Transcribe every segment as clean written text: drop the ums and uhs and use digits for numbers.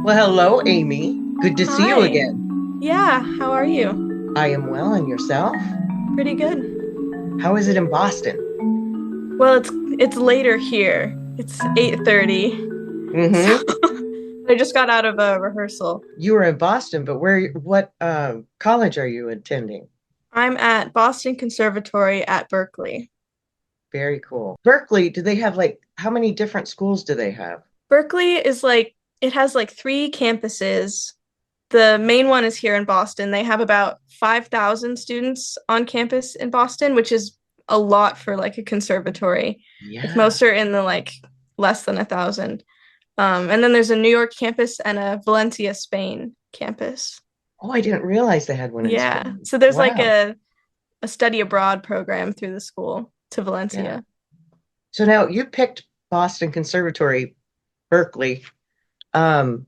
Well, hello, Amy. Good to see you Hi. again. Yeah, how are you? I am well, and yourself? Pretty good. How is it in Boston? Well, it's later here. It's 8:30. So Mm-hmm. I just got out of a rehearsal. You were in Boston, but what college are you attending? I'm at Boston Conservatory at Berklee. Very cool. Berkeley, do they have like how many different schools do they have? Berklee is like it has like three campuses. The main one is here in Boston. They have about 5,000 students on campus in Boston, which is a lot for like a conservatory. Like Yeah. most are in the like less than 1,000. And then there's a New York campus and a Valencia, Spain campus. Oh, I didn't realize they had one in Yeah. Spain. So there's like Wow. a study abroad program through the school to Yeah. Valencia. So now you picked Boston Conservatory, Berkeley. Um,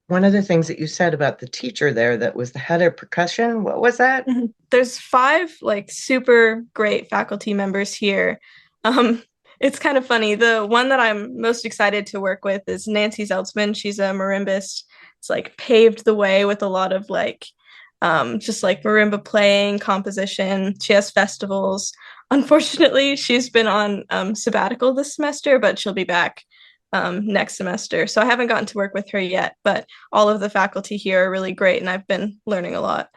One of the things that you said about the teacher there that was the head of percussion, what was that? There's five like super great faculty members here. Um, it's kind of funny. The one that I'm most excited to work with is Nancy Zeltzman. She's a marimbist. It's like paved the way with a lot of like just like marimba playing, composition. She has festivals. Unfortunately, she's been on sabbatical this semester, but she'll be back next semester. So I haven't gotten to work with her yet, but all of the faculty here are really great, and I've been learning a lot.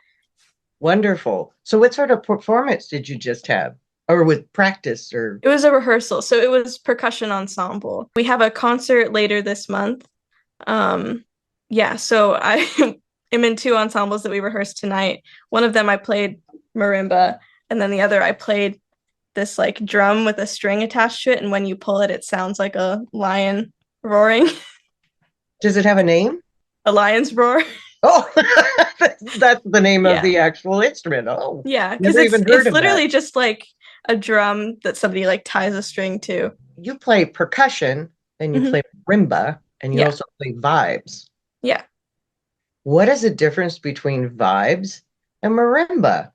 Wonderful. So what sort of performance did you just have? Or with practice or It was a rehearsal, so it was percussion ensemble. We have a concert later this month. Um, yeah, so I am in two ensembles that we rehearsed tonight. One of them I played marimba, and then the other I played this like drum with a string attached to it, and when you pull it, it sounds like a lion roaring, does it have a name? a lion's roar. Oh, that's the name of Yeah, the actual instrument. Oh, yeah, because never it's even heard it's of that. literally just like a drum that somebody like ties a string to. You play percussion, and you play Hmm. marimba, and you Yeah, also play vibes. yeah. What is the difference between vibes and marimba?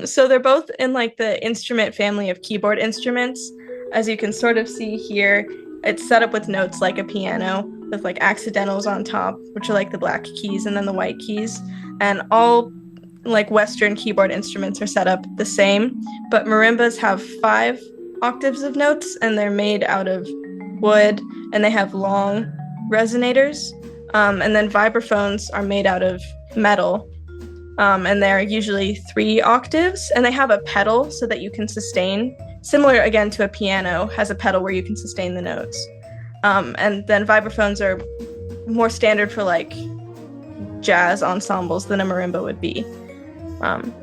So they're both in like the instrument family of keyboard instruments. As you can sort of see here, it's set up with notes like a piano with like accidentals on top, which are like the black keys and then the white keys. And all like Western keyboard instruments are set up the same, but marimbas have 5 octaves of notes and they're made out of wood and they have long resonators. And then vibraphones are made out of metal, and they're usually 3 octaves, and they have a pedal so that you can sustain. Similar again to a piano, has a pedal where you can sustain the notes. And then vibraphones are more standard for like jazz ensembles than a marimba would be. Um,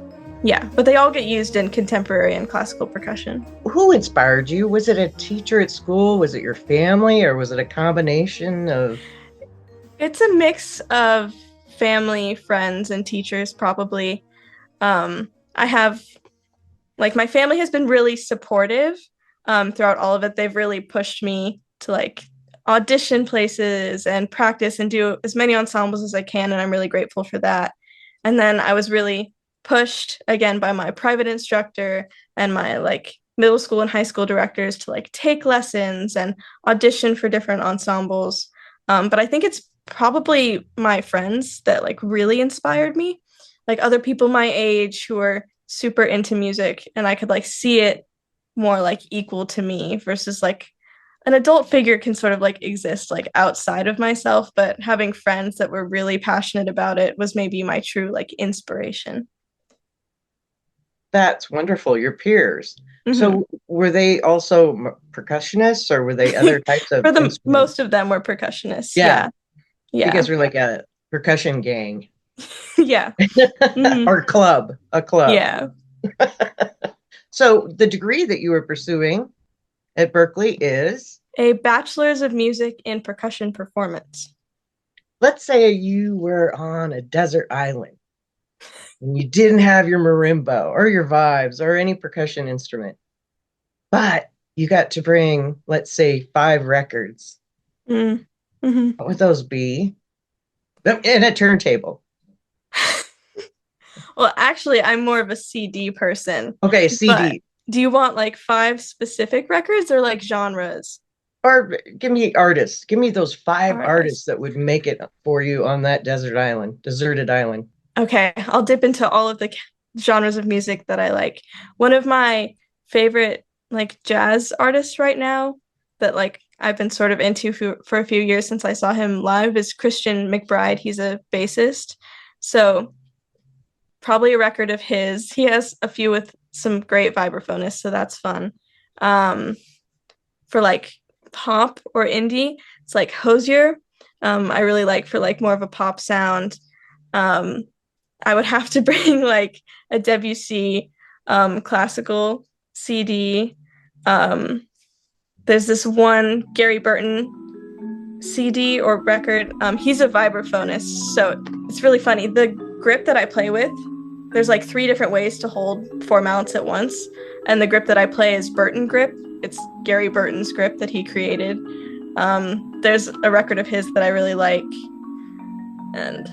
yeah, but they all get used in contemporary and classical percussion. Who inspired you? Was it a teacher at school? Was it your family, or was it a combination of? It's a mix of family, friends, and teachers, probably. I have like my family has been really supportive throughout all of it. They've really pushed me to like audition places and practice and do as many ensembles as I can, and I'm really grateful for that. And then I was really pushed again by my private instructor and my like middle school and high school directors to like take lessons and audition for different ensembles. But I think it's probably my friends that like really inspired me, like other people my age who are super into music, and I could like see it more like equal to me versus like an adult figure can sort of like exist like outside of myself, but having friends that were really passionate about it was maybe my true like inspiration. That's wonderful. Your peers. Hmm. So were they also percussionists, or were they other types of For the instruments? most of them were percussionists. Yeah, Yeah. you Yeah. guys were like a percussion gang Yeah. Hmm. or club, a club. Yeah. So the degree that you were pursuing at Berkeley is, A bachelor's of music in percussion performance. let's say you were on a desert island. and you didn't have your marimba or your vibes or any percussion instrument, but you got to bring, let's say, 5 records. Mm. Hmm. What would those be? And a turntable. Well, actually, I'm more of a CD person, Okay, but CD. do you want like five specific records or like genres? Or give me artists. Give me those 5 artists Artists. that would make it for you on that desert island, deserted island. Okay, I'll dip into all of the genres of music that I like. One of my favorite like jazz artists right now that like I've been sort of into for a few years since I saw him live is Christian McBride. He's a bassist. So probably a record of his. He has a few with some great vibraphonists, so that's fun. Um, for like pop or indie, it's like Hosier. I really like for like more of a pop sound. Um, I would have to bring like a Debussy classical CD. Um, there's this one Gary Burton CD or record. He's a vibraphonist, so it's really funny. The grip that I play with, there's like 3 different ways to hold 4 mallets at once, and the grip that I play is Burton grip. It's Gary Burton's grip that he created. There's a record of his that I really like, and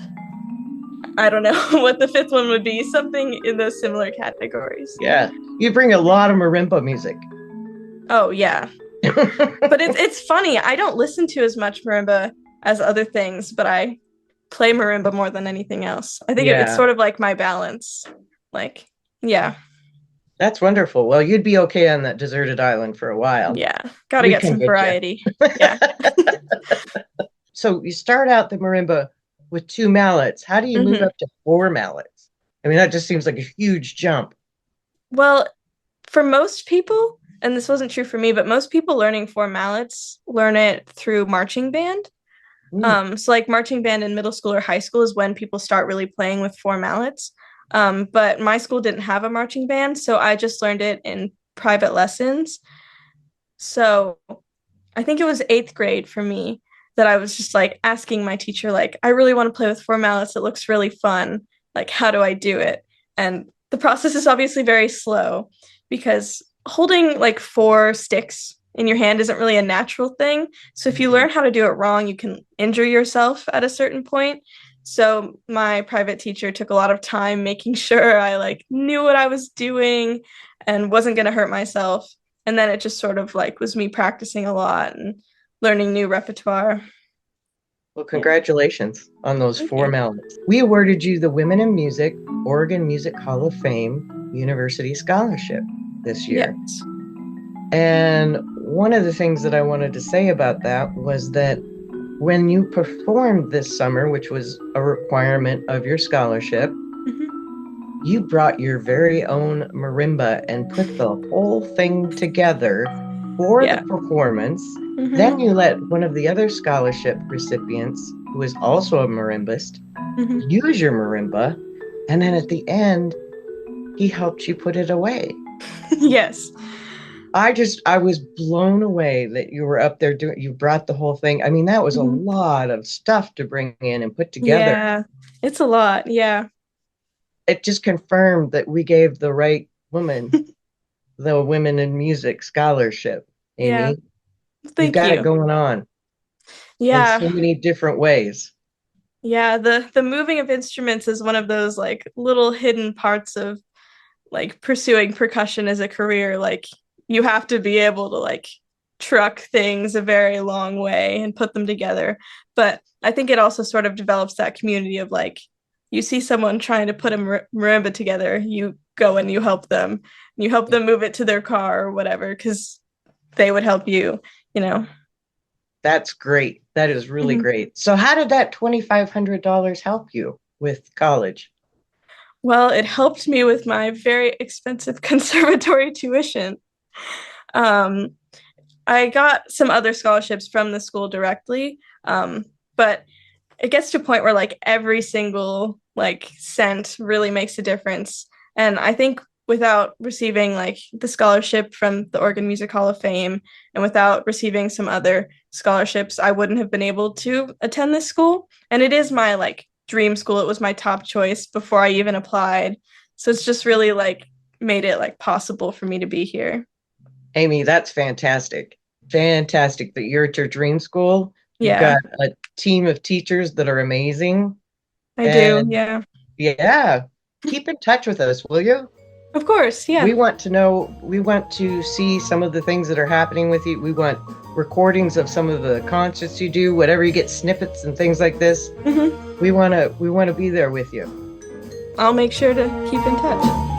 I don't know what the fifth one would be. Something in those similar categories. Yeah. You bring a lot of marimba music. Oh yeah, but it's funny. I don't listen to as much marimba as other things, but I play marimba more than anything else. I think it's Yeah, sort of like my balance. Like, yeah, that's wonderful. Well, you'd be okay on that deserted island for a while. yeah, gotta We get can some get you. variety. Yeah. So you start out the marimba with 2 mallets. How do you move Hmm. up to 4 mallets? I mean, that just seems like a huge jump. Well, for most people, and this wasn't true for me, but most people learning 4 mallets learn it through marching band. Mm, So like marching band in middle school or high school is when people start really playing with 4 mallets. But my school didn't have a marching band, so I just learned it in private lessons. So I think it was 8th grade for me that I was just like asking my teacher, like, I really want to play with 4 mallets. It looks really fun. Like, how do I do it? And the process is obviously very slow because holding like 4 sticks in your hand isn't really a natural thing. So if you mhm. learn how to do it wrong, you can injure yourself at a certain point. So my private teacher took a lot of time making sure I like knew what I was doing and wasn't going to hurt myself. And then it just sort of like was me practicing a lot and learning new repertoire. Well, Yeah. congratulations on those Thank four you. mallets. We awarded you the Women in Music Oregon Music Hall of Fame University Scholarship this year. Yes. And one of the things that I wanted to say about that was that when you performed this summer, which was a requirement of your scholarship, Hmm. you brought your very own marimba and put the whole thing together for the Yeah. performance. Then Hmm. you let one of the other scholarship recipients, who is also a marimbist, Hmm. use your marimba. And then at the end, he helped you put it away. Yes. I was blown away that you were up there doing, you brought the whole thing. I mean, that was a Hmm. lot of stuff to bring in and put together. Yeah. It's a lot. Yeah. It just confirmed that we gave the right woman the Women in Music Scholarship, Yeah. Amy. You've Thank got it you. going on in Yeah. so many different ways. Yeah. The moving of instruments is one of those like little hidden parts of like pursuing percussion as a career. Like you have to be able to like truck things a very long way and put them together. But I think it also sort of develops that community of like you see someone trying to put a marimba together, you go and you help them move it to their car or whatever because they would help you, you know. That's great. That is really Mhm. great. So, how did that $2,500 help you with college? Well, it helped me with my very expensive conservatory tuition. Um, I got some other scholarships from the school directly, but it gets to a point where like every single like cent really makes a difference. And I think without receiving like the scholarship from the Oregon Music Hall of Fame and without receiving some other scholarships, I wouldn't have been able to attend this school. And it is my like dream school. It was my top choice before I even applied. So it's just really like made it like possible for me to be here. Amy, that's fantastic. Fantastic that you're at your dream school. You've Yeah, got a team of teachers that are amazing. I do. And Yeah. yeah, keep in touch with us, will you? Of course. Yeah. We want to know, we want to see some of the things that are happening with you. We want recordings of some of the concerts you do, whatever you get, snippets and things like this. Hmm. We want to be there with you. I'll make sure to keep in touch.